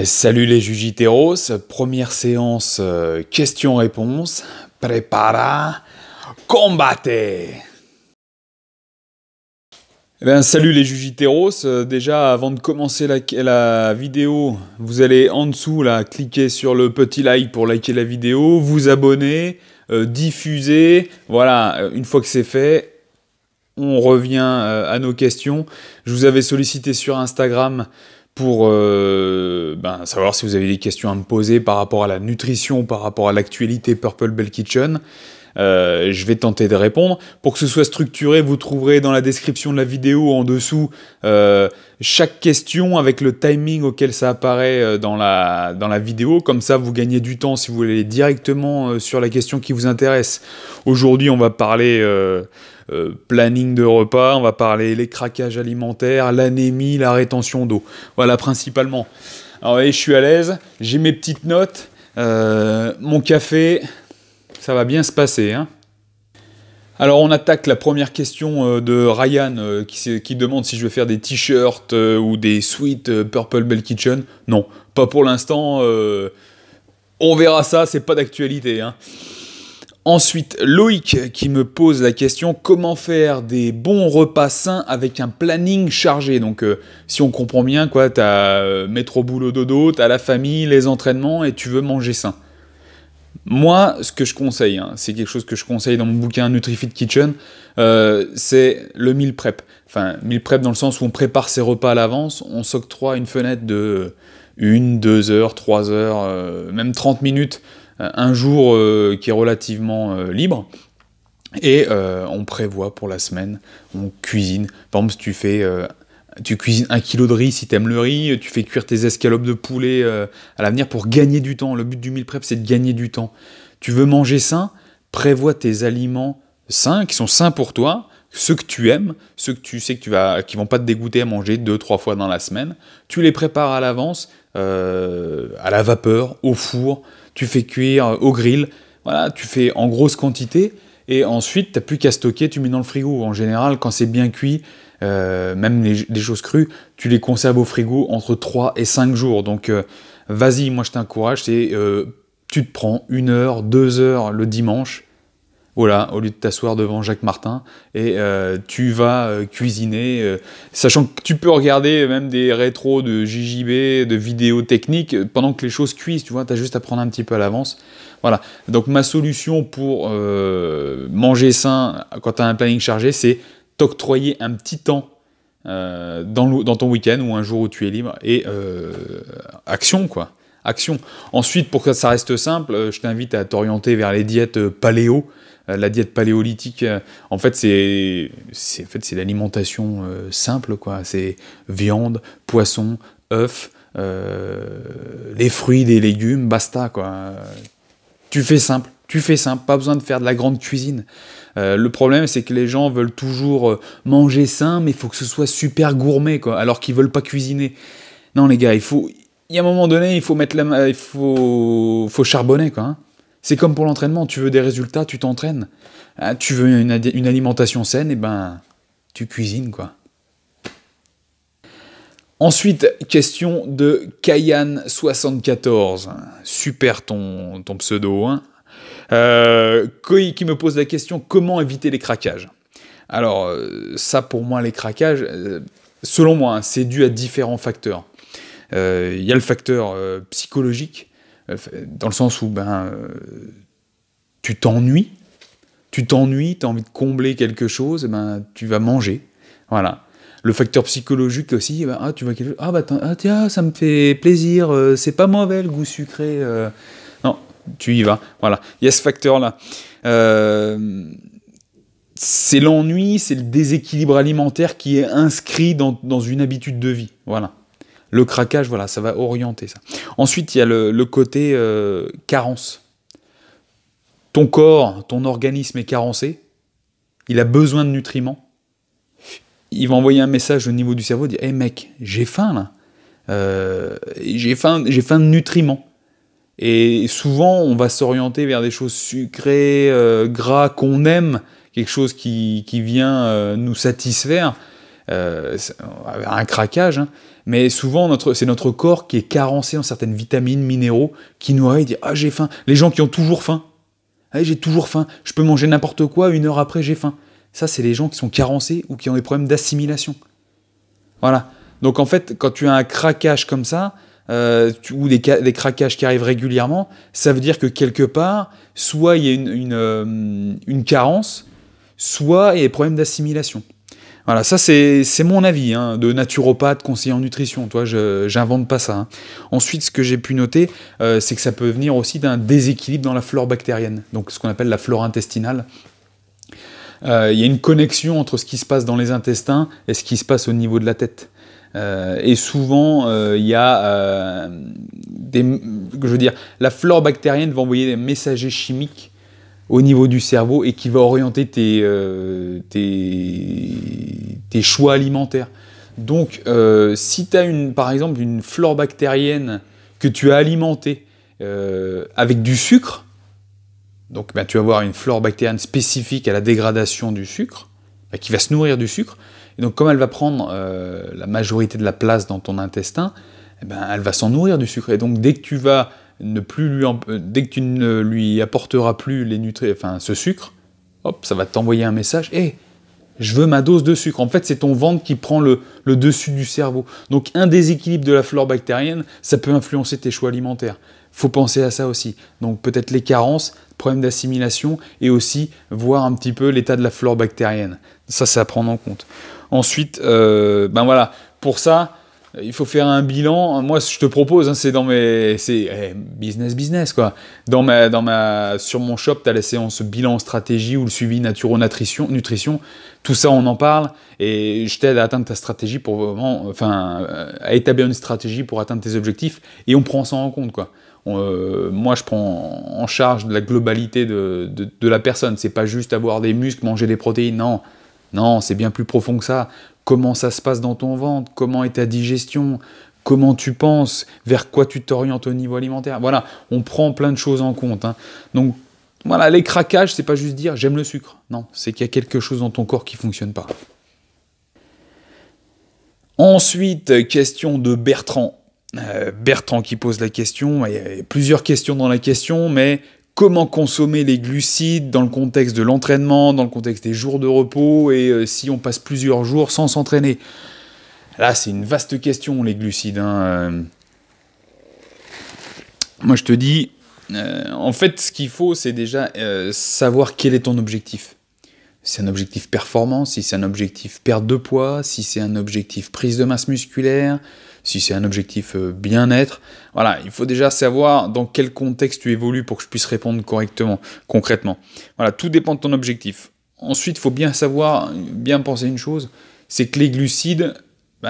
Salut les Jujiteros, première séance questions-réponses. Prepara, combate! Salut les Jujiteros, déjà avant de commencer la vidéo, vous allez en dessous là, cliquer sur le petit like pour liker la vidéo, vous abonner, diffuser, voilà, une fois que c'est fait, on revient à nos questions. Je vous avais sollicité sur Instagram pour savoir si vous avez des questions à me poser par rapport à la nutrition, par rapport à l'actualité Purple Bell Kitchen. Je vais tenter de répondre. Pour que ce soit structuré, vous trouverez dans la description de la vidéo en dessous chaque question avec le timing auquel ça apparaît dans la vidéo. Comme ça, vous gagnez du temps si vous voulez aller directement sur la question qui vous intéresse. Aujourd'hui, on va parler planning de repas, on va parler les craquages alimentaires, l'anémie, la rétention d'eau. Voilà, principalement. Alors, voyez, je suis à l'aise, j'ai mes petites notes, mon café, ça va bien se passer, hein. Alors, on attaque la première question de Ryan qui demande si je vais faire des t-shirts ou des suites Purple Bell Kitchen. Non, pas pour l'instant. On verra ça, c'est pas d'actualité, hein. Ensuite, Loïc qui me pose la question « Comment faire des bons repas sains avec un planning chargé ?» Donc, si on comprend bien, quoi, t'as métro boulot dodo, t'as la famille, les entraînements, et tu veux manger sain. Moi, ce que je conseille, hein, c'est quelque chose que je conseille dans mon bouquin NutriFit Kitchen, c'est le meal prep. Enfin, meal prep dans le sens où on prépare ses repas à l'avance, on s'octroie une fenêtre de 1, 2 heures, 3 heures, même 30 minutes, un jour qui est relativement libre, et on prévoit pour la semaine, on cuisine. Par exemple, si tu cuisines 1 kg de riz si t'aimes le riz, tu fais cuire tes escalopes de poulet à l'avenir pour gagner du temps. Le but du meal prep, c'est de gagner du temps. Tu veux manger sain, prévois tes aliments sains, qui sont sains pour toi, ceux que tu aimes, ceux que tu sais qui vont pas te dégoûter à manger 2-3 fois dans la semaine. Tu les prépares à l'avance, à la vapeur, au four, tu fais cuire au grill, voilà, tu fais en grosse quantité, et ensuite, tu n'as plus qu'à stocker, tu mets dans le frigo. En général, quand c'est bien cuit, même les choses crues, tu les conserves au frigo entre 3 et 5 jours. Donc, vas-y, moi je t'encourage, tu te prends 1 heure, 2 heures le dimanche, voilà, au lieu de t'asseoir devant Jacques Martin, et tu vas cuisiner, sachant que tu peux regarder même des rétros de JJB, de vidéos techniques, pendant que les choses cuisent, tu vois, tu as juste à prendre un petit peu à l'avance. Voilà, donc ma solution pour manger sain quand tu as un planning chargé, c'est t'octroyer un petit temps dans ton week-end ou un jour où tu es libre, et action, quoi. Action. Ensuite, pour que ça reste simple, je t'invite à t'orienter vers les diètes paléo. La diète paléolithique, en fait, c'est l'alimentation simple, quoi. C'est viande, poisson, œufs, les fruits, des légumes, basta, quoi. Tu fais simple, pas besoin de faire de la grande cuisine. Le problème, c'est que les gens veulent toujours manger sain, mais il faut que ce soit super gourmet, quoi, alors qu'ils veulent pas cuisiner. Non, les gars, il y a un moment donné, il faut charbonner, quoi, hein. C'est comme pour l'entraînement, tu veux des résultats, tu t'entraînes. Tu veux une alimentation saine, et ben, tu cuisines, quoi. Ensuite, question de Kayan74. Super ton pseudo, hein. Qui me pose la question, comment éviter les craquages? Alors, ça pour moi, les craquages, selon moi, hein, c'est dû à différents facteurs. Il y a le facteur psychologique, dans le sens où tu t'ennuies, tu as envie de combler quelque chose, tu vas manger. Voilà. Le facteur psychologique aussi, tu vois quelque chose, tiens, ça me fait plaisir, c'est pas mauvais le goût sucré. Non, tu y vas. Voilà. Il y a ce facteur-là. C'est l'ennui, c'est le déséquilibre alimentaire qui est inscrit dans une habitude de vie. Voilà. Le craquage, voilà, ça va orienter ça. Ensuite, il y a le côté carence. Ton corps, ton organisme est carencé, il a besoin de nutriments. Il va envoyer un message au niveau du cerveau, dire « Hey mec, j'ai faim là, j'ai faim de nutriments ». Et souvent, on va s'orienter vers des choses sucrées, gras, qu'on aime, quelque chose qui vient nous satisfaire. un craquage, hein. Mais souvent, c'est notre corps qui est carencé en certaines vitamines, minéraux, qui nous réveille et dit « Ah, j'ai faim ». Les gens qui ont toujours faim. Ah, j'ai toujours faim, je peux manger n'importe quoi, 1 heure après, j'ai faim. Ça, c'est les gens qui sont carencés ou qui ont des problèmes d'assimilation. Voilà. Donc, en fait, quand tu as un craquage comme ça, ou des craquages qui arrivent régulièrement, ça veut dire que quelque part, soit il y a une carence, soit il y a des problèmes d'assimilation. Voilà, ça c'est mon avis, hein, de naturopathe, conseiller en nutrition, toi, j'invente pas ça. Hein. Ensuite, ce que j'ai pu noter, c'est que ça peut venir aussi d'un déséquilibre dans la flore bactérienne, donc ce qu'on appelle la flore intestinale. Il y a une connexion entre ce qui se passe dans les intestins et ce qui se passe au niveau de la tête. Et souvent, il y a la flore bactérienne va envoyer des messagers chimiques au niveau du cerveau et qui va orienter tes choix alimentaires. Donc, si tu as par exemple une flore bactérienne que tu as alimentée avec du sucre, donc tu vas avoir une flore bactérienne spécifique à la dégradation du sucre, qui va se nourrir du sucre, et donc comme elle va prendre la majorité de la place dans ton intestin, elle va s'en nourrir du sucre. Et donc dès que tu ne lui apporteras plus ce sucre, hop, ça va t'envoyer un message, hey, je veux ma dose de sucre. En fait, c'est ton ventre qui prend le dessus du cerveau. Donc un déséquilibre de la flore bactérienne, ça peut influencer tes choix alimentaires. Faut penser à ça aussi. Donc peut-être les carences, problèmes d'assimilation, et aussi voir un petit peu l'état de la flore bactérienne. Ça, c'est à prendre en compte. Ensuite, voilà, pour ça, il faut faire un bilan. Moi, je te propose, hein, c'est business quoi. Sur mon shop, tu as la séance bilan stratégie ou le suivi nutrition. Tout ça, on en parle et je t'aide à atteindre ta stratégie pour vraiment, à établir une stratégie pour atteindre tes objectifs et on prend ça en compte quoi. Moi, je prends en charge de la globalité de la personne. C'est pas juste avoir des muscles, manger des protéines. Non, c'est bien plus profond que ça. Comment ça se passe dans ton ventre, comment est ta digestion, comment tu penses, vers quoi tu t'orientes au niveau alimentaire. Voilà, on prend plein de choses en compte. Hein. Donc, voilà, les craquages, c'est pas juste dire j'aime le sucre. Non, c'est qu'il y a quelque chose dans ton corps qui fonctionne pas. Ensuite, question de Bertrand. Bertrand qui pose la question, il y a plusieurs questions dans la question, mais comment consommer les glucides dans le contexte de l'entraînement, dans le contexte des jours de repos, et si on passe plusieurs jours sans s'entraîner. Là, c'est une vaste question, les glucides. Hein. Moi, je te dis, en fait, ce qu'il faut, c'est déjà savoir quel est ton objectif. Si c'est un objectif performance, si c'est un objectif perte de poids, si c'est un objectif prise de masse musculaire, si c'est un objectif bien-être. Voilà, il faut déjà savoir dans quel contexte tu évolues pour que je puisse répondre correctement, concrètement. Voilà, tout dépend de ton objectif. Ensuite, il faut bien penser une chose, c'est que les glucides,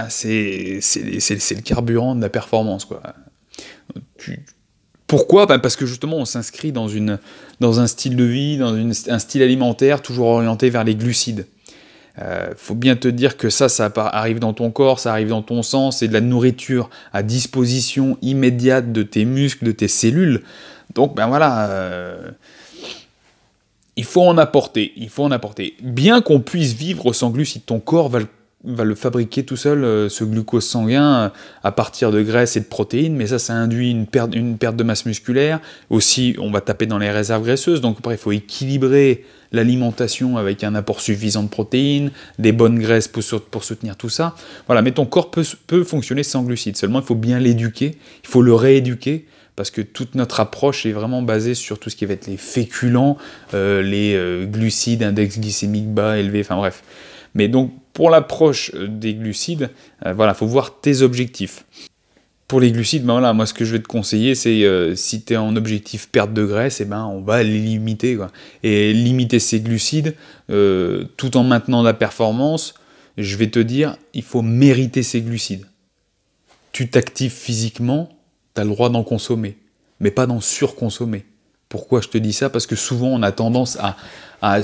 c'est le carburant de la performance, quoi. Pourquoi ? Parce que justement, on s'inscrit dans un style de vie, dans un style alimentaire toujours orienté vers les glucides. Faut bien te dire que ça arrive dans ton corps, ça arrive dans ton sang, c'est de la nourriture à disposition immédiate de tes muscles, de tes cellules. Donc, il faut en apporter, Bien qu'on puisse vivre sans glucides, ton corps va le fabriquer tout seul, ce glucose sanguin, à partir de graisse et de protéines, mais ça induit une perte de masse musculaire. Aussi, on va taper dans les réserves graisseuses, donc après, il faut équilibrer l'alimentation avec un apport suffisant de protéines, des bonnes graisses pour soutenir tout ça. Voilà, mais ton corps peut fonctionner sans glucides, seulement il faut bien l'éduquer, il faut le rééduquer, parce que toute notre approche est vraiment basée sur tout ce qui va être les féculents, les glucides, index glycémique bas, élevé, enfin bref. Mais donc, pour l'approche des glucides, faut voir tes objectifs. Pour les glucides, moi ce que je vais te conseiller, c'est si tu es en objectif perte de graisse, on va les limiter, quoi. Et limiter ces glucides, tout en maintenant la performance, je vais te dire, il faut mériter ces glucides. Tu t'actives physiquement, tu as le droit d'en consommer, mais pas d'en surconsommer. Pourquoi je te dis ça ? Parce que souvent on a tendance à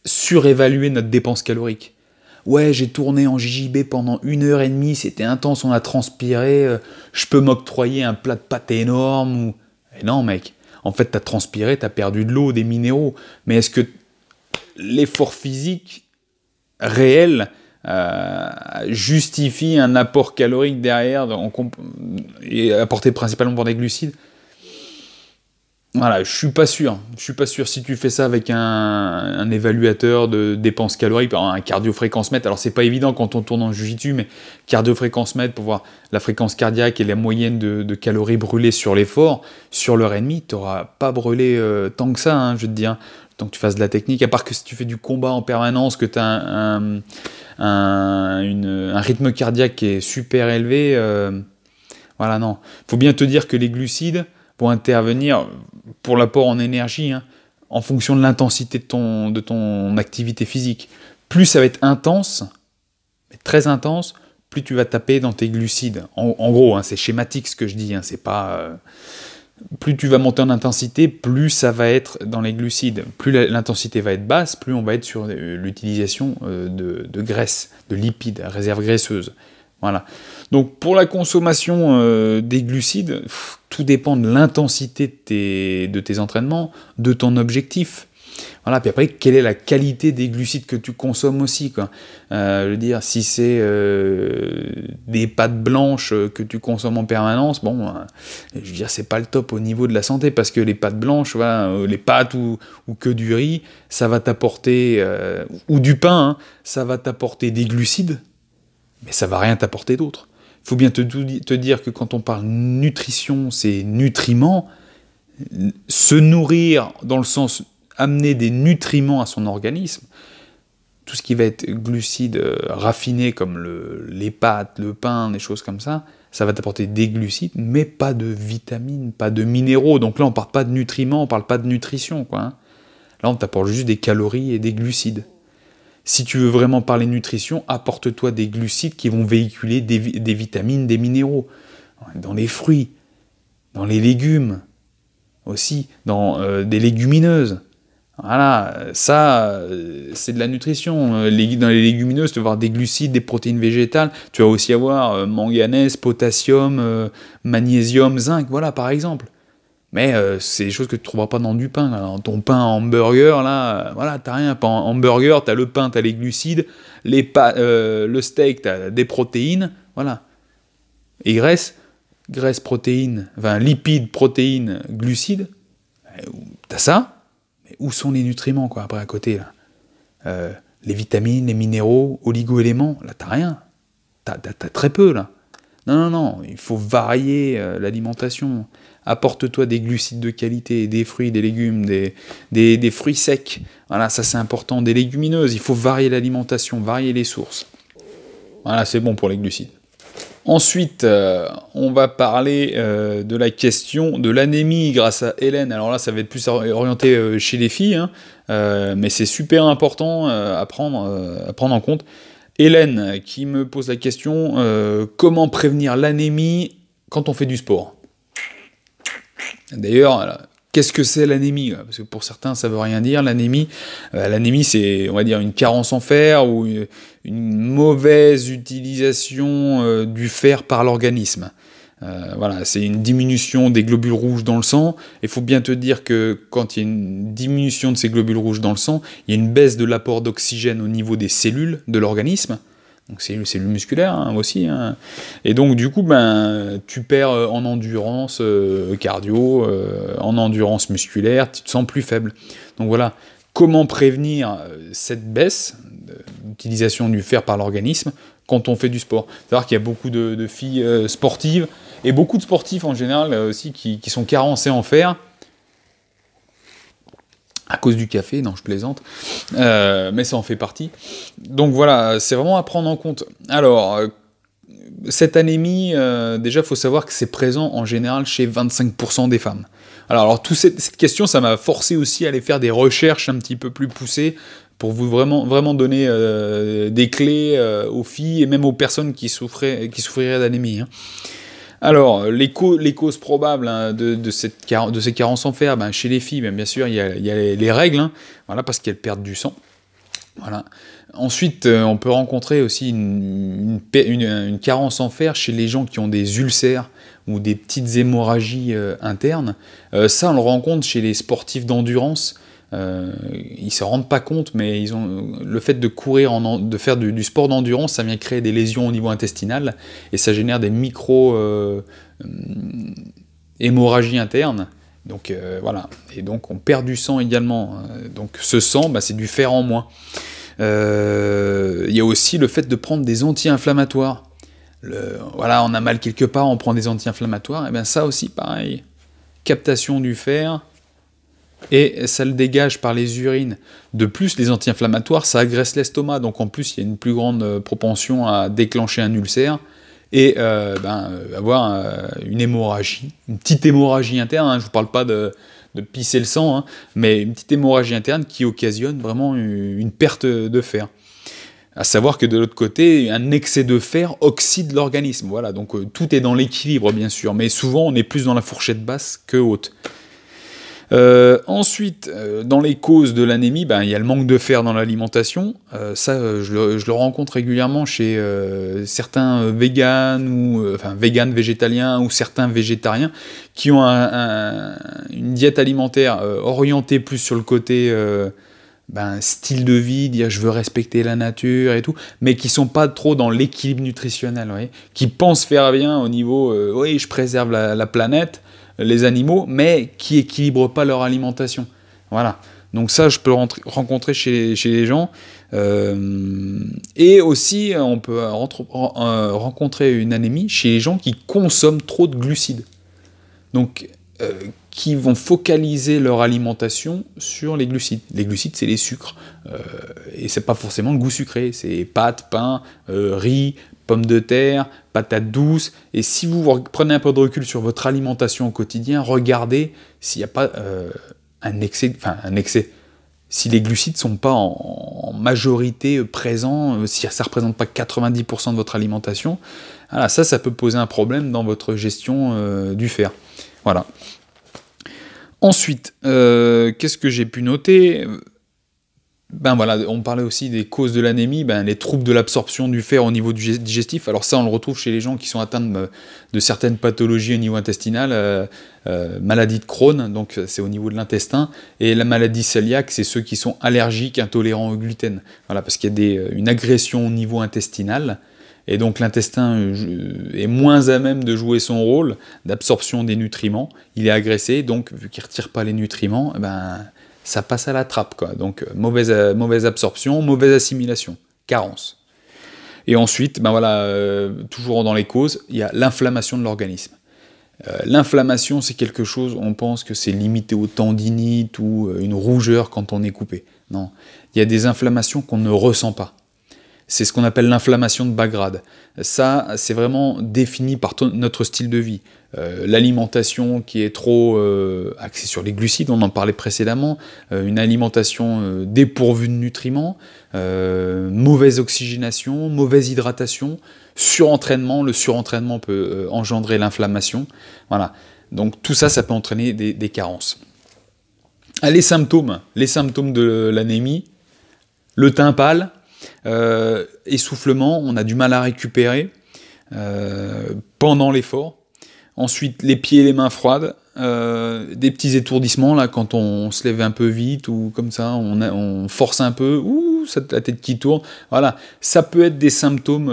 surévaluer notre dépense calorique. Ouais, j'ai tourné en JJB pendant 1h30, c'était intense, on a transpiré, je peux m'octroyer un plat de pâtes énorme. Et non, mec, en fait, t'as transpiré, t'as perdu de l'eau, des minéraux. Mais est-ce que l'effort physique réel justifie un apport calorique derrière et apporté principalement par des glucides. Voilà, je suis pas sûr. Je suis pas sûr si tu fais ça avec un évaluateur de dépenses caloriques, par exemple un cardio-fréquence-mètre. Alors c'est pas évident quand on tourne en jiu-jitsu, mais cardio-fréquence-mètre pour voir la fréquence cardiaque et la moyenne de calories brûlées sur l'effort, sur l'heure et demie, t'auras pas brûlé tant que ça, hein, je te dis. Hein, tant que tu fasses de la technique, à part que si tu fais du combat en permanence, que tu as un rythme cardiaque qui est super élevé, voilà, non. Faut bien te dire que les glucides vont intervenir pour l'apport en énergie, hein, en fonction de l'intensité de ton activité physique. Plus ça va être intense, très intense, plus tu vas taper dans tes glucides. En gros, hein, c'est schématique ce que je dis, hein, c'est pas... plus tu vas monter en intensité, plus ça va être dans les glucides. Plus l'intensité va être basse, plus on va être sur l'utilisation de graisse, de lipides, réserves graisseuses. Voilà. Donc pour la consommation des glucides, tout dépend de l'intensité de tes entraînements, de ton objectif. Voilà, puis après, quelle est la qualité des glucides que tu consommes aussi, quoi. Je veux dire, si c'est des pâtes blanches que tu consommes en permanence, bon, je veux dire, c'est pas le top au niveau de la santé, parce que les pâtes blanches, voilà, les pâtes ou que du riz, ça va t'apporter, ou du pain, hein, ça va t'apporter des glucides, mais ça va rien t'apporter d'autre. Il faut bien te dire que quand on parle nutrition, c'est nutriments, se nourrir dans le sens amener des nutriments à son organisme, tout ce qui va être glucides raffinés comme les pâtes, le pain, des choses comme ça va t'apporter des glucides, mais pas de vitamines, pas de minéraux. Donc là, on ne parle pas de nutriments, on ne parle pas de nutrition, quoi, hein. Là, on t'apporte juste des calories et des glucides. Si tu veux vraiment parler nutrition, apporte-toi des glucides qui vont véhiculer des vitamines, des minéraux. Dans les fruits, dans les légumes, aussi, dans des légumineuses. Voilà, ça, c'est de la nutrition. Dans les légumineuses, tu vas avoir des glucides, des protéines végétales. Tu vas aussi avoir manganèse, potassium, magnésium, zinc, voilà, par exemple. Mais c'est des choses que tu ne trouveras pas dans du pain. Dans ton pain hamburger, là, voilà, t'as rien. En hamburger, t'as le pain, t'as les glucides, le steak, t'as des protéines, voilà. Et graisse, protéines, enfin lipides, protéines, glucides, t'as ça. Mais où sont les nutriments, quoi, après à côté, là les vitamines, les minéraux, oligo-éléments, là t'as rien. T'as très peu, là. Non, il faut varier l'alimentation. Apporte-toi des glucides de qualité, des fruits, des légumes, des fruits secs. Voilà, ça c'est important. Des légumineuses, il faut varier l'alimentation, varier les sources. Voilà, c'est bon pour les glucides. Ensuite, on va parler de la question de l'anémie grâce à Hélène. Alors là, ça va être plus orienté chez les filles, hein, mais c'est super important à prendre en compte. Hélène qui me pose la question comment prévenir l'anémie quand on fait du sport? D'ailleurs, qu'est-ce que c'est l'anémie? Parce que pour certains, ça veut rien dire, l'anémie. L'anémie, c'est, on va dire, une carence en fer ou une mauvaise utilisation du fer par l'organisme. Voilà, c'est une diminution des globules rouges dans le sang. Il faut bien te dire que quand il y a une diminution de ces globules rouges dans le sang, il y a une baisse de l'apport d'oxygène au niveau des cellules de l'organisme. Donc c'est les cellules musculaires, hein, aussi. Hein. Et donc du coup, tu perds en endurance cardio, en endurance musculaire, tu te sens plus faible. Donc voilà, comment prévenir cette baisse d'utilisation du fer par l'organisme quand on fait du sport? C'est-à-dire qu'il y a beaucoup de filles sportives, et beaucoup de sportifs en général aussi, qui sont carencés en fer, à cause du café, non je plaisante, mais ça en fait partie. Donc voilà, c'est vraiment à prendre en compte. Alors, cette anémie, déjà il faut savoir que c'est présent en général chez 25% des femmes. Alors cette question, ça m'a forcé aussi à aller faire des recherches un petit peu plus poussées, pour vous vraiment donner des clés aux filles, et même aux personnes qui souffriraient d'anémie, hein. Alors, les causes probables, hein, de ces carences en fer, chez les filles, bien sûr, il y a les règles, hein, voilà, parce qu'elles perdent du sang. Voilà. Ensuite, on peut rencontrer aussi une carence en fer chez les gens qui ont des ulcères ou des petites hémorragies internes. Ça, on le rencontre chez les sportifs d'endurance, Ils se rendent pas compte, mais le fait de courir, de faire du sport d'endurance, ça vient créer des lésions au niveau intestinal, et ça génère des micro-hémorragies internes. Donc voilà, et donc on perd du sang également. Donc ce sang, c'est du fer en moins. Il y a aussi le fait de prendre des anti-inflammatoires. Voilà, on a mal quelque part, on prend des anti-inflammatoires, et bien ça aussi pareil, captation du fer, et ça le dégage par les urines. De plus, les anti-inflammatoires, ça agresse l'estomac, donc en plus, il y a une plus grande propension à déclencher un ulcère, et avoir une hémorragie, une petite hémorragie interne, je ne vous parle pas de pisser le sang, mais une petite hémorragie interne qui occasionne vraiment une perte de fer. À savoir que de l'autre côté, un excès de fer oxyde l'organisme. Voilà, donc tout est dans l'équilibre, bien sûr, mais souvent on est plus dans la fourchette basse que haute. Ensuite, dans les causes de l'anémie, il y a le manque de fer dans l'alimentation. Ça, je le rencontre régulièrement chez certains véganes, véganes végétaliens, ou certains végétariens, qui ont une diète alimentaire orientée plus sur le côté style de vie, dire je veux respecter la nature et tout, mais qui sont pas trop dans l'équilibre nutritionnel, vous voyez, qui pensent faire bien au niveau oui, je préserve la planète, les animaux, mais qui équilibrent pas leur alimentation. Voilà. Donc ça, je peux rencontrer chez les gens. Et aussi, on peut rencontrer une anémie chez les gens qui consomment trop de glucides. Donc, qui vont focaliser leur alimentation sur les glucides. Les glucides, c'est les sucres. Et c'est pas forcément le goût sucré. C'est pâtes, pain, riz, pommes de terre, patates douces. Et si vous prenez un peu de recul sur votre alimentation au quotidien, regardez s'il n'y a pas un excès. Si les glucides ne sont pas en majorité présents, si ça ne représente pas 90% de votre alimentation, voilà, ça peut poser un problème dans votre gestion du fer. Voilà. Ensuite, qu'est-ce que j'ai pu noter ? Voilà, on parlait aussi des causes de l'anémie, les troubles de l'absorption du fer au niveau digestif. Alors ça, on le retrouve chez les gens qui sont atteints de certaines pathologies au niveau intestinal, maladie de Crohn, donc c'est au niveau de l'intestin, et la maladie cœliaque, c'est ceux qui sont allergiques, intolérants au gluten. Voilà, parce qu'il y a une agression au niveau intestinal, et donc l'intestin est moins à même de jouer son rôle d'absorption des nutriments. Il est agressé, donc vu qu'il ne retire pas les nutriments, ça passe à la trappe, quoi. Donc mauvaise absorption, mauvaise assimilation, carence. Et ensuite, toujours dans les causes, il y a l'inflammation de l'organisme. L'inflammation, c'est quelque chose, on pense que c'est limité aux tendinites ou une rougeur quand on est coupé. Non, il y a des inflammations qu'on ne ressent pas. C'est ce qu'on appelle l'inflammation de bas grade. Ça, c'est vraiment défini par notre style de vie. L'alimentation qui est trop axée sur les glucides, on en parlait précédemment, une alimentation dépourvue de nutriments, mauvaise oxygénation, mauvaise hydratation, surentraînement. Le surentraînement peut engendrer l'inflammation. Voilà. Donc tout ça, ça peut entraîner des carences. Les symptômes de l'anémie, le teint pâle, essoufflement, on a du mal à récupérer pendant l'effort. Ensuite, les pieds et les mains froides, des petits étourdissements là quand on se lève un peu vite ou comme ça, on force un peu, la tête qui tourne. Voilà, ça peut être des symptômes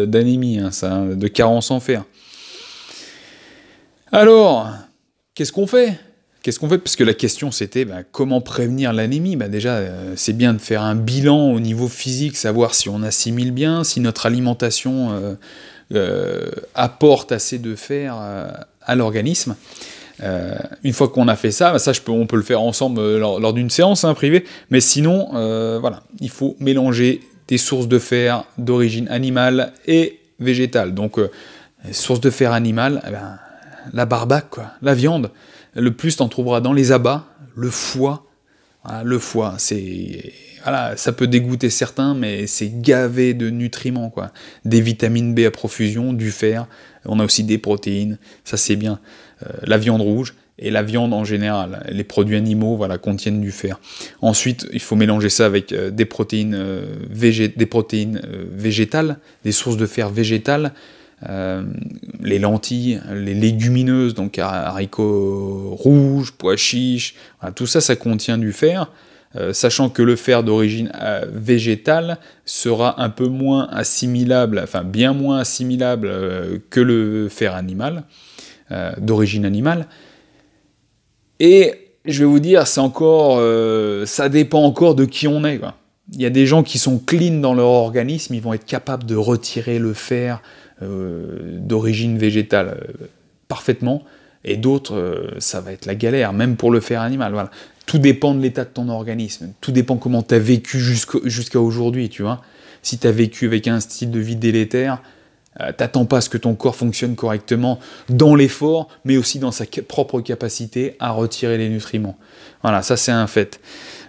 d'anémie, de carence en fer. Alors, qu'est-ce qu'on fait ? Parce que la question c'était comment prévenir l'anémie. Déjà, c'est bien de faire un bilan au niveau physique, savoir si on assimile bien, si notre alimentation apporte assez de fer à l'organisme. Une fois qu'on a fait ça, on peut le faire ensemble lors d'une séance privée, mais sinon, il faut mélanger des sources de fer d'origine animale et végétale. Donc, sources de fer animale, la barbaque, la viande. Le plus, t'en trouveras dans les abats, le foie. Voilà, le foie, ça peut dégoûter certains, mais c'est gavé de nutriments, quoi. Des vitamines B à profusion, du fer, on a aussi des protéines, ça c'est bien. La viande rouge et la viande en général, les produits animaux, contiennent du fer. Ensuite, il faut mélanger ça avec des protéines végétales, des sources de fer végétales. les lentilles, les légumineuses, donc haricots rouges, pois chiches, voilà, tout ça, ça contient du fer, sachant que le fer d'origine végétale sera un peu moins assimilable, enfin bien moins assimilable que le fer animal, d'origine animale. Et je vais vous dire, c'est encore, ça dépend encore de qui on est, quoi. Il y a des gens qui sont clean dans leur organisme, ils vont être capables de retirer le fer d'origine végétale parfaitement, et d'autres, ça va être la galère, même pour le fer animal. Voilà. Tout dépend de l'état de ton organisme, tout dépend comment tu as vécu jusqu'à aujourd'hui, tu vois. Si tu as vécu avec un style de vie délétère, t'attends pas à ce que ton corps fonctionne correctement dans l'effort, mais aussi dans sa propre capacité à retirer les nutriments. Voilà, ça c'est un fait.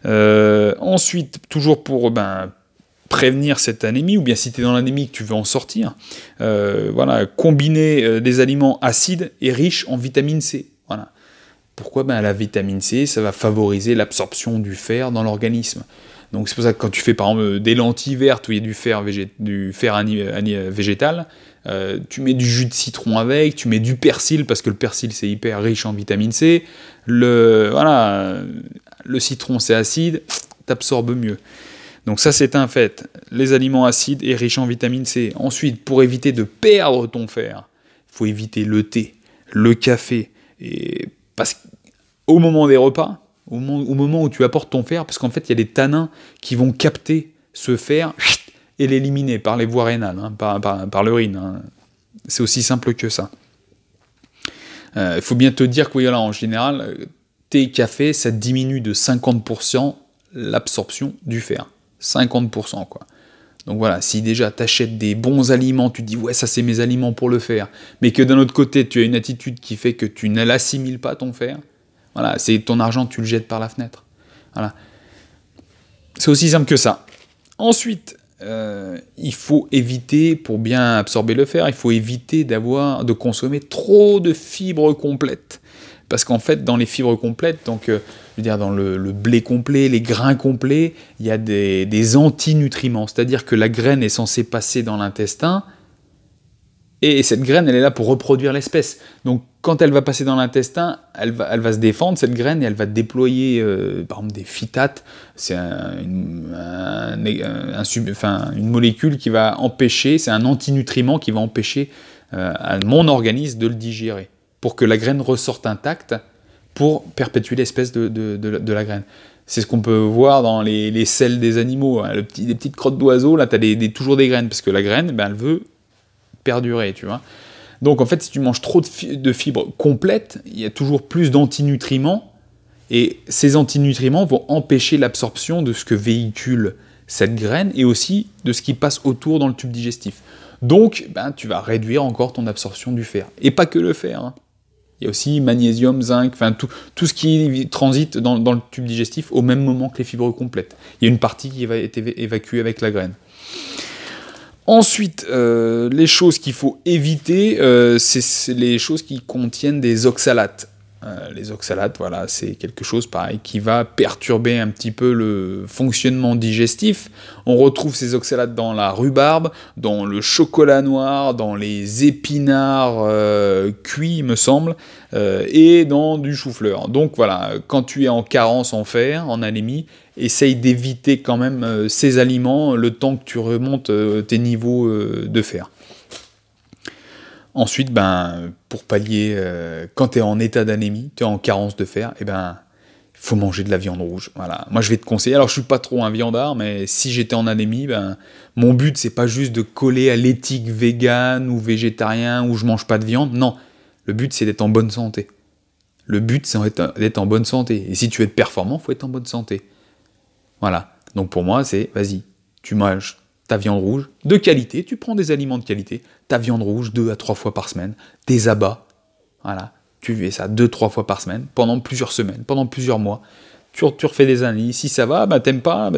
Ensuite, toujours pour prévenir cette anémie, ou bien si tu es dans l'anémie que tu veux en sortir, voilà, combiner des aliments acides et riches en vitamine C. Voilà. Pourquoi? La vitamine C, ça va favoriser l'absorption du fer dans l'organisme. Donc c'est pour ça que quand tu fais par exemple des lentilles vertes où il y a du fer végétal, tu mets du jus de citron avec, tu mets du persil, parce que le persil c'est hyper riche en vitamine C, le citron c'est acide, t'absorbes mieux. Donc ça c'est un fait, les aliments acides et riches en vitamine C. Ensuite, pour éviter de perdre ton fer, il faut éviter le thé, le café, et parce qu'au moment des repas, au moment où tu apportes ton fer, parce qu'en fait, il y a des tanins qui vont capter ce fer et l'éliminer par les voies rénales, hein, par l'urine. Hein. C'est aussi simple que ça. Il faut bien te dire que, oui, là, en général, thé, café, ça diminue de 50% l'absorption du fer. 50%, quoi. Donc voilà, si déjà tu achètes des bons aliments, tu te dis « ouais, ça c'est mes aliments pour le fer », mais que d'un autre côté, tu as une attitude qui fait que tu ne l'assimiles pas ton fer, voilà, c'est ton argent, tu le jettes par la fenêtre. Voilà. C'est aussi simple que ça. Ensuite, il faut éviter, pour bien absorber le fer, il faut éviter de consommer trop de fibres complètes. Parce qu'en fait, dans les fibres complètes, donc, je veux dire, dans le blé complet, les grains complets, il y a des antinutriments. C'est-à-dire que la graine est censée passer dans l'intestin, et cette graine, elle est là pour reproduire l'espèce. Donc, quand elle va passer dans l'intestin, elle va se défendre, cette graine, et elle va déployer, par exemple, des phytates. C'est une molécule qui va empêcher, c'est un antinutriment qui va empêcher à mon organisme de le digérer, pour que la graine ressorte intacte, pour perpétuer l'espèce de la graine. C'est ce qu'on peut voir dans les selles des animaux. Hein. Les petites crottes d'oiseaux, là, tu as toujours des graines, parce que la graine, elle veut perdurer, tu vois. Donc en fait, si tu manges trop de fibres complètes, il y a toujours plus d'antinutriments, et ces antinutriments vont empêcher l'absorption de ce que véhicule cette graine, et aussi de ce qui passe autour dans le tube digestif. Donc, tu vas réduire encore ton absorption du fer. Et pas que le fer, hein. Il y a aussi magnésium, zinc, enfin tout ce qui transite dans le tube digestif au même moment que les fibres complètes. Il y a une partie qui va être évacuée avec la graine. Ensuite, les choses qu'il faut éviter, c'est les choses qui contiennent des oxalates. Les oxalates, voilà, c'est quelque chose pareil qui va perturber un petit peu le fonctionnement digestif. On retrouve ces oxalates dans la rhubarbe, dans le chocolat noir, dans les épinards cuits, il me semble, et dans du chou-fleur. Donc voilà, quand tu es en carence en fer, en anémie, essaye d'éviter quand même ces aliments le temps que tu remontes tes niveaux de fer. Ensuite, pour pallier, quand tu es en état d'anémie, tu es en carence de fer, il faut manger de la viande rouge. Voilà. Moi, je vais te conseiller, alors je suis pas trop un viandard, mais si j'étais en anémie, mon but, c'est pas juste de coller à l'éthique végane ou végétarien ou je mange pas de viande, non. Le but, c'est d'être en bonne santé. Le but, c'est d'être en bonne santé. Et si tu veux être performant, il faut être en bonne santé. Voilà. Donc pour moi, c'est, vas-y, tu manges ta viande rouge de qualité, tu prends des aliments de qualité, ta viande rouge 2 à 3 fois par semaine, des abats, voilà, tu fais ça 2-3 fois par semaine, pendant plusieurs semaines, pendant plusieurs mois, tu refais des analyses, si ça va, t'aimes pas,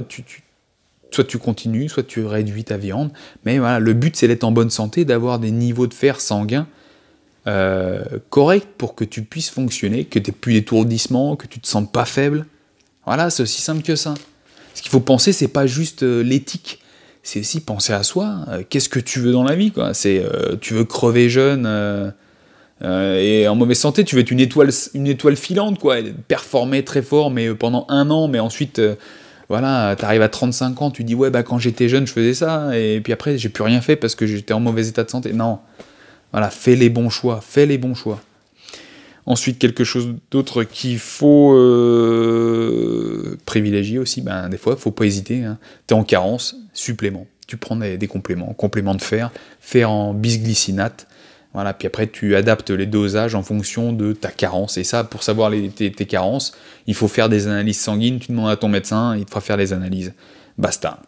soit tu continues, soit tu réduis ta viande, mais voilà, le but c'est d'être en bonne santé, d'avoir des niveaux de fer sanguin corrects pour que tu puisses fonctionner, que tu n'aies plus d'étourdissement, que tu te sentes pas faible, voilà, c'est aussi simple que ça. Ce qu'il faut penser, c'est pas juste l'éthique, c'est aussi penser à soi. Qu'est-ce que tu veux dans la vie, quoi? Tu veux crever jeune et en mauvaise santé, tu veux être une étoile filante, quoi, performer très fort, mais pendant 1 an, mais ensuite, voilà, t'arrives à 35 ans, tu dis, ouais, bah quand j'étais jeune, je faisais ça, et puis après, j'ai plus rien fait parce que j'étais en mauvais état de santé. Non, voilà, fais les bons choix, fais les bons choix. Ensuite, quelque chose d'autre qu'il faut privilégier aussi, ben, des fois, il ne faut pas hésiter. Hein. Tu es en carence, supplément. Tu prends des compléments de fer en bisglycinate. Voilà, puis après, tu adaptes les dosages en fonction de ta carence. Et ça, pour savoir tes carences, il faut faire des analyses sanguines. Tu demandes à ton médecin, il te fera faire les analyses. Basta.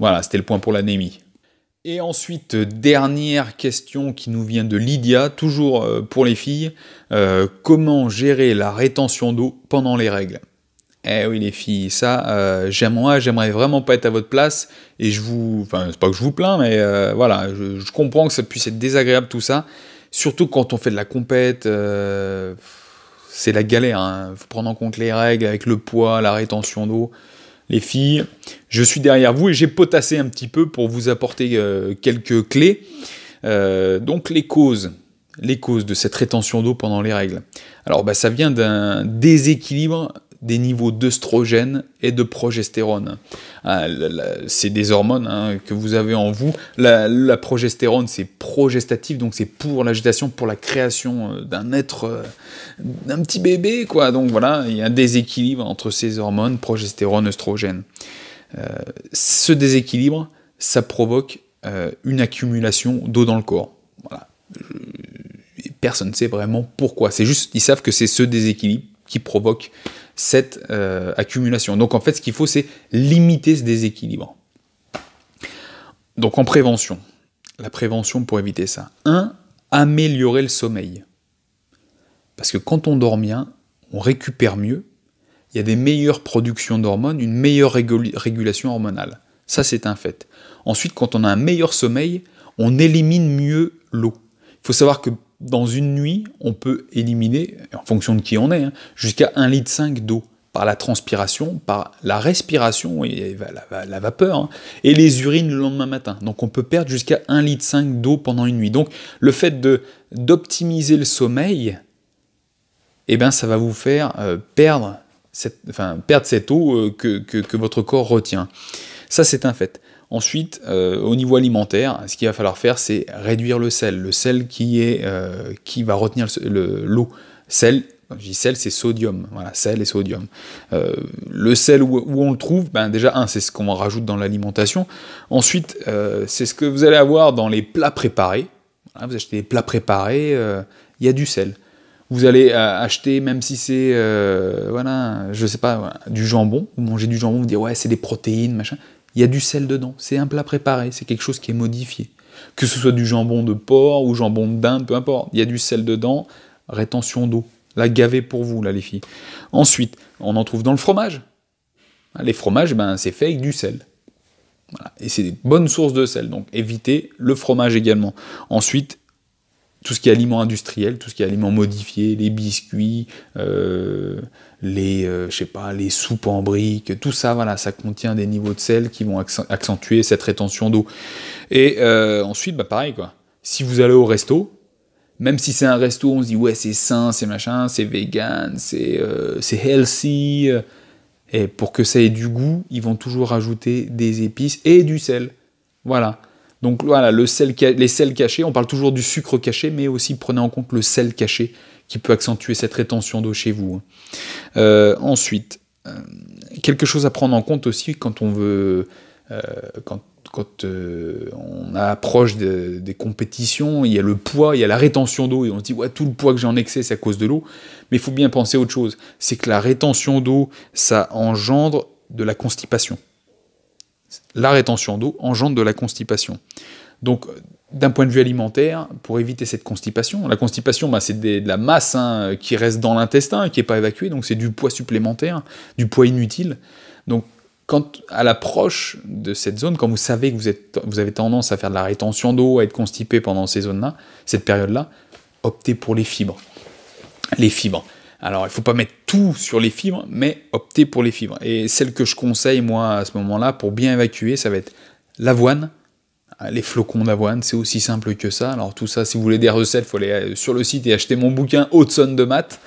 Voilà, c'était le point pour l'anémie. Et ensuite, dernière question qui nous vient de Lydia, toujours pour les filles. Comment gérer la rétention d'eau pendant les règles? Eh oui les filles, ça, j'aimerais vraiment pas être à votre place, et enfin c'est pas que je vous plains, mais voilà, je comprends que ça puisse être désagréable tout ça, surtout quand on fait de la compète, c'est la galère, hein. Faut prendre en compte les règles avec le poids, la rétention d'eau. Les filles, je suis derrière vous et j'ai potassé un petit peu pour vous apporter quelques clés. Donc les causes de cette rétention d'eau pendant les règles. Alors ça vient d'un déséquilibre des niveaux d'œstrogène et de progestérone. C'est des hormones que vous avez en vous. La progestérone, c'est progestatif, donc c'est pour l'agitation, pour la création d'un être, d'un petit bébé, quoi. Donc voilà, il y a un déséquilibre entre ces hormones, progestérone, œstrogène. Ce déséquilibre, ça provoque une accumulation d'eau dans le corps. Voilà. Personne ne sait vraiment pourquoi. C'est juste, ils savent que c'est ce déséquilibre qui provoque cette accumulation. Donc en fait, ce qu'il faut, c'est limiter ce déséquilibre. Donc en prévention, la prévention pour éviter ça. 1. Améliorer le sommeil. Parce que quand on dort bien, on récupère mieux, il y a des meilleures productions d'hormones, une meilleure régulation hormonale. Ça, c'est un fait. Ensuite, quand on a un meilleur sommeil, on élimine mieux l'eau. Il faut savoir que dans une nuit, on peut éliminer, en fonction de qui on est, jusqu'à 1,5 litre d'eau, par la transpiration, par la respiration, et la vapeur, et les urines le lendemain matin. Donc on peut perdre jusqu'à 1,5 litre d'eau pendant une nuit. Donc le fait d'optimiser le sommeil, eh ben, ça va vous faire perdre cette eau que votre corps retient. Ça, c'est un fait. Ensuite, au niveau alimentaire, ce qu'il va falloir faire, c'est réduire le sel qui va retenir l'eau. Sel, quand je dis sel, c'est sodium. Voilà, sel et sodium. Le sel, où on le trouve, déjà, c'est ce qu'on rajoute dans l'alimentation. Ensuite, c'est ce que vous allez avoir dans les plats préparés. Voilà, vous achetez des plats préparés, il y a du sel. Vous allez acheter, même si c'est, je sais pas, du jambon, vous mangez du jambon, vous dites, ouais, c'est des protéines, machin. Il y a du sel dedans, c'est un plat préparé, c'est quelque chose qui est modifié. Que ce soit du jambon de porc ou jambon de dinde, peu importe, il y a du sel dedans, rétention d'eau. La gavée pour vous, là, les filles. Ensuite, on en trouve dans le fromage. Les fromages, c'est fait avec du sel. Voilà. Et c'est des bonnes sources de sel, donc évitez le fromage également. Ensuite, tout ce qui est aliments industriels, tout ce qui est aliments modifiés, les biscuits, les soupes en briques, tout ça, voilà, ça contient des niveaux de sel qui vont accentuer cette rétention d'eau. Et ensuite, pareil, quoi. Si vous allez au resto, même si c'est un resto, on se dit, ouais, c'est sain, c'est machin, c'est vegan, c'est healthy, et pour que ça ait du goût, ils vont toujours rajouter des épices et du sel. Voilà. Donc voilà, les sels cachés, on parle toujours du sucre caché, mais aussi prenez en compte le sel caché qui peut accentuer cette rétention d'eau chez vous. Ensuite, quelque chose à prendre en compte aussi quand on veut, quand on approche des compétitions, il y a le poids, il y a la rétention d'eau, et on se dit ouais, tout le poids que j'ai en excès, c'est à cause de l'eau. Mais il faut bien penser à autre chose, c'est que la rétention d'eau, ça engendre de la constipation. La rétention d'eau engendre de la constipation. Donc, d'un point de vue alimentaire, pour éviter cette constipation, la constipation, c'est de la masse qui reste dans l'intestin, qui n'est pas évacuée, donc c'est du poids supplémentaire, du poids inutile. Donc, quand à l'approche de cette zone, quand vous savez que vous avez tendance à faire de la rétention d'eau, à être constipé pendant ces zones-là, cette période-là, optez pour les fibres. Les fibres. Alors, il ne faut pas mettre tout sur les fibres, mais optez pour les fibres. Et celle que je conseille, moi, à ce moment-là, pour bien évacuer, ça va être l'avoine, les flocons d'avoine, c'est aussi simple que ça. Alors tout ça, si vous voulez des recettes, il faut aller sur le site et acheter mon bouquin Hudson de maths.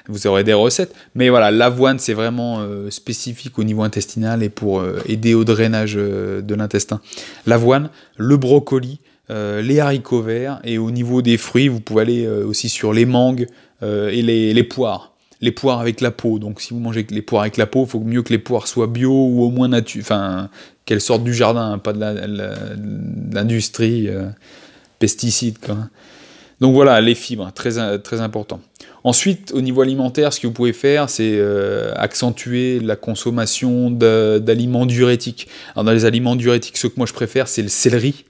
Vous aurez des recettes. Mais voilà, l'avoine, c'est vraiment spécifique au niveau intestinal et pour aider au drainage de l'intestin. L'avoine, le brocoli, les haricots verts, et au niveau des fruits, vous pouvez aller aussi sur les mangues et les poires. Les poires avec la peau. Donc si vous mangez les poires avec la peau, il faut mieux que les poires soient bio ou au moins qu'elles sortent du jardin, hein, pas de l'industrie, pesticides, quoi. Donc voilà, les fibres, très, très important. Ensuite, au niveau alimentaire, ce que vous pouvez faire, c'est accentuer la consommation d'aliments diurétiques. Alors dans les aliments diurétiques, ce que moi je préfère, c'est le céleri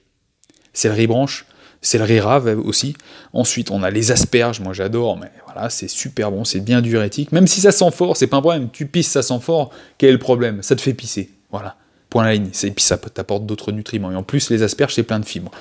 branche, céleri rave aussi. Ensuite, on a les asperges, moi j'adore, mais voilà, c'est super bon, c'est bien diurétique. Même si ça sent fort, c'est pas un problème. Tu pisses, ça sent fort, quel est le problème? Ça te fait pisser, voilà. Point à la ligne. Et puis ça t'apporte d'autres nutriments. Et en plus, les asperges, c'est plein de fibres.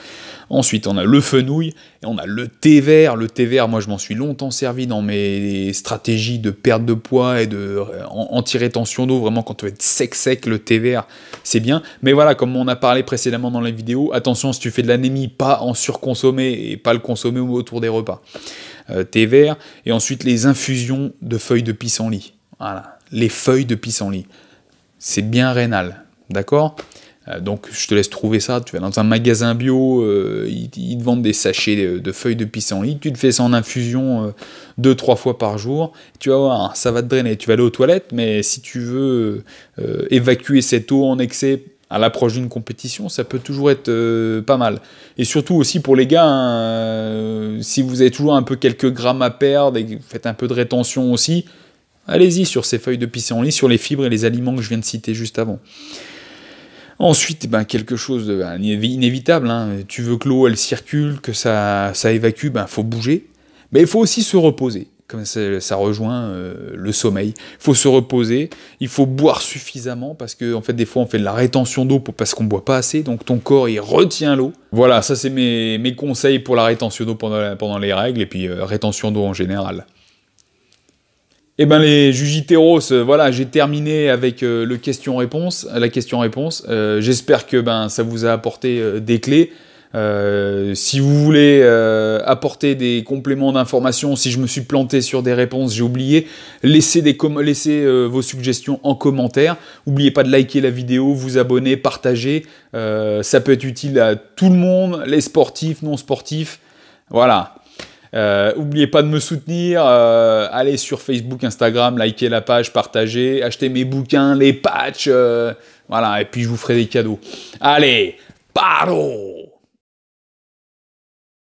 Ensuite, on a le fenouil, et on a le thé vert. Le thé vert, moi, je m'en suis longtemps servi dans mes stratégies de perte de poids et de anti-rétention d'eau. Vraiment, quand tu veux être sec, le thé vert, c'est bien. Mais voilà, comme on a parlé précédemment dans la vidéo, attention, si tu fais de l'anémie, pas en surconsommer et pas le consommer autour des repas. Thé vert, et ensuite les infusions de feuilles de pissenlit. Voilà, les feuilles de pissenlit. C'est bien rénal. D'accord? Donc je te laisse trouver ça, tu vas dans un magasin bio, ils te vendent des sachets de feuilles de pissenlit, tu te fais ça en infusion 2-3 fois par jour, tu vas voir, ça va te drainer, tu vas aller aux toilettes, mais si tu veux évacuer cette eau en excès à l'approche d'une compétition, ça peut toujours être pas mal. Et surtout aussi pour les gars, hein, si vous avez toujours un peu quelques grammes à perdre et que vous faites un peu de rétention aussi, allez-y sur ces feuilles de pissenlit, sur les fibres et les aliments que je viens de citer juste avant. Ensuite, quelque chose d'inévitable, hein. Tu veux que l'eau elle circule, que ça évacue, faut bouger. Mais il faut aussi se reposer, comme ça rejoint le sommeil. Il faut se reposer, il faut boire suffisamment, parce que en fait, des fois on fait de la rétention d'eau parce qu'on ne boit pas assez, donc ton corps il retient l'eau. Voilà, ça c'est mes conseils pour la rétention d'eau pendant les règles, et puis rétention d'eau en général. Eh ben les Jujiteros, voilà, j'ai terminé avec la question-réponse. J'espère que ça vous a apporté des clés. Si vous voulez apporter des compléments d'information, si je me suis planté sur des réponses, j'ai oublié, laissez vos suggestions en commentaire. N'oubliez pas de liker la vidéo, vous abonner, partager. Ça peut être utile à tout le monde, les sportifs, non sportifs. Voilà. N'oubliez pas de me soutenir, allez sur Facebook, Instagram, likez la page, partagez, achetez mes bouquins, les patchs, voilà, et puis je vous ferai des cadeaux. Allez, paro!